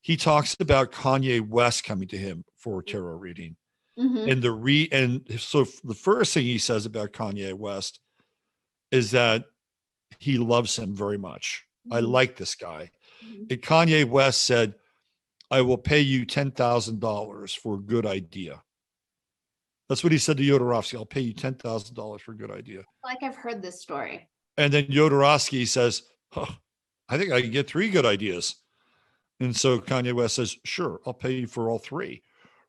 he talks about Kanye West coming to him for a tarot reading. And so the first thing he says about Kanye West is that he loves him very much. I like this guy. And Kanye West said, I will pay you $10,000 for a good idea. That's what he said to Jodorowsky. I'll pay you $10,000 for a good idea. Like I've heard this story. And then Jodorowsky says, I think I can get 3 good ideas. And so Kanye West says, sure, I'll pay you for all 3.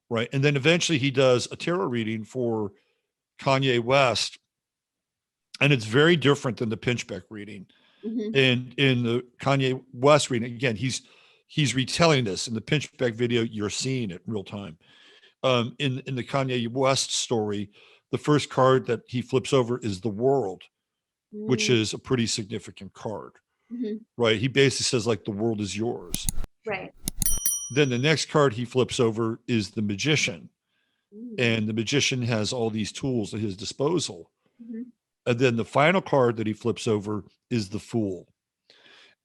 Right. And then eventually he does a tarot reading for Kanye West. And it's very different than the Pinchbeck reading. And in the Kanye West reading, again, he's retelling this. In the Pinchbeck video, you're seeing it in real time. In the Kanye West story, the first card that he flips over is the World, which is a pretty significant card. Right. He basically says, like, the world is yours. Right. Then the next card he flips over is the Magician. And the Magician has all these tools at his disposal. And then the final card that he flips over is the Fool.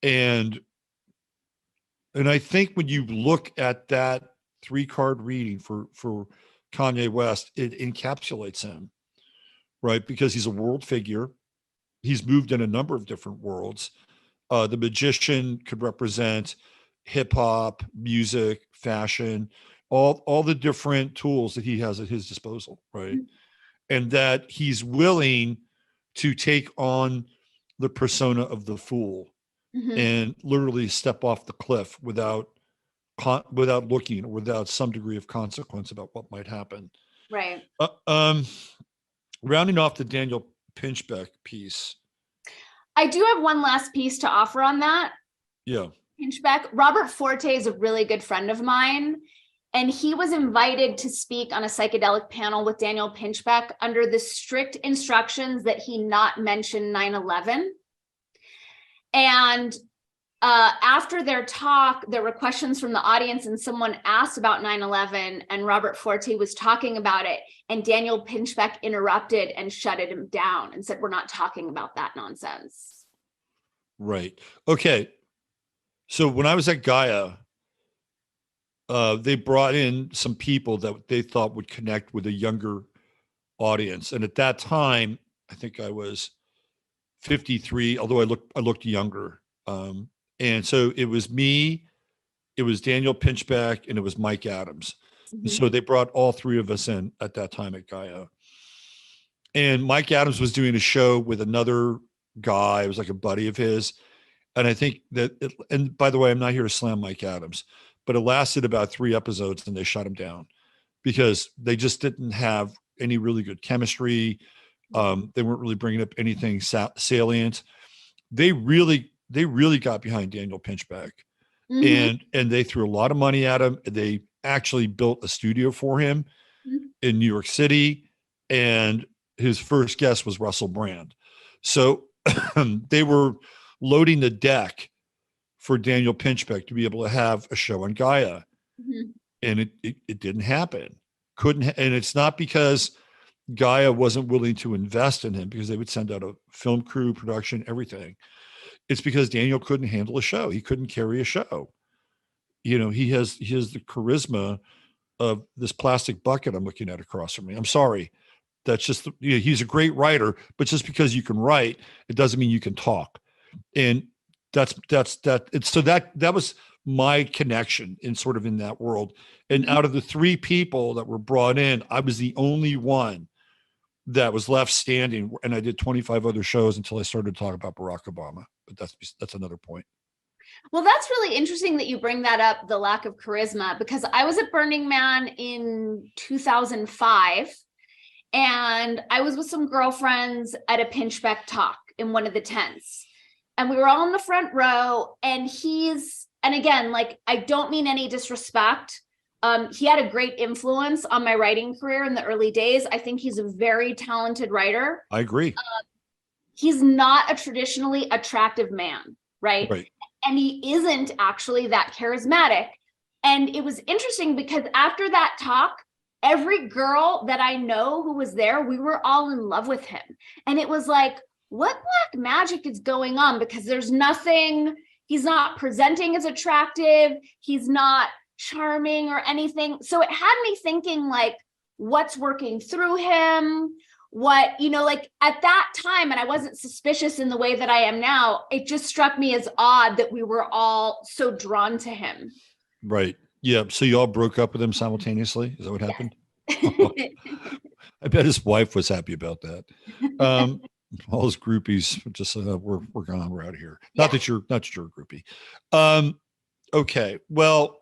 And I think when you look at that 3-card reading for Kanye West, it encapsulates him, right? Because he's a world figure. He's moved in a number of different worlds. The Magician could represent hip hop, music, fashion, all the different tools that he has at his disposal, right? And that he's willing to take on the persona of the Fool and literally step off the cliff without looking, or without some degree of consequence about what might happen. Right. Rounding off the Daniel Pinchbeck piece. I do have one last piece to offer on that. Yeah. Pinchbeck. Robert Forte is a really good friend of mine, and he was invited to speak on a psychedelic panel with Daniel Pinchbeck under the strict instructions that he not mention 9/11. And after their talk, there were questions from the audience, and someone asked about 9/11, and Robert Forte was talking about it, and Daniel Pinchbeck interrupted and shutted him down and said, we're not talking about that nonsense. Right. Okay. So when I was at Gaia, they brought in some people that they thought would connect with a younger audience. And at that time, I think I was 53, although I looked younger. And so it was me, it was Daniel Pinchbeck, and it was Mike Adams. And so they brought all 3 of us in at that time at Gaia. And Mike Adams was doing a show with another guy. It was like a buddy of his. And I think that, and by the way, I'm not here to slam Mike Adams, but it lasted about 3 episodes and they shut him down because they just didn't have any really good chemistry. They weren't really bringing up anything salient. They really got behind Daniel Pinchbeck, and they threw a lot of money at him. They actually built a studio for him in New York City, and his first guest was Russell Brand. So they were loading the deck for Daniel Pinchbeck to be able to have a show on Gaia. And it didn't happen. And it's not because Gaia wasn't willing to invest in him, because they would send out a film crew, production, everything. It's because Daniel couldn't handle a show. He couldn't carry a show. You know, he has the charisma of this plastic bucket I'm looking at across from me. I'm sorry. That's just, he's a great writer, but just because you can write, it doesn't mean you can talk. And that. So that was my connection in sort of in that world. And out of the 3 people that were brought in, I was the only one that was left standing. And I did 25 other shows until I started to talk about Barack Obama. But that's another point. Well, that's really interesting that you bring that up, the lack of charisma, because I was at Burning Man in 2005, and I was with some girlfriends at a Pinchbeck talk in one of the tents. And we were all in the front row, and and again, like, I don't mean any disrespect. He had a great influence on my writing career in the early days. I think he's a very talented writer. I agree. He's not a traditionally attractive man, right? And he isn't actually that charismatic. And it was interesting because after that talk, every girl that I know who was there, we were all in love with him. And it was like, what black magic is going on? Because there's nothing he's not presenting as attractive. He's not charming or anything. So it had me thinking, like, what's working through him? What, like at that time, and I wasn't suspicious in the way that I am now, it just struck me as odd that we were all so drawn to him. Right. Yeah. So you all broke up with him simultaneously? Is that what happened? I bet his wife was happy about that. All his groupies just we're gone, we're out of here. Not that you're a groupie. Okay. Well,